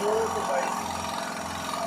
222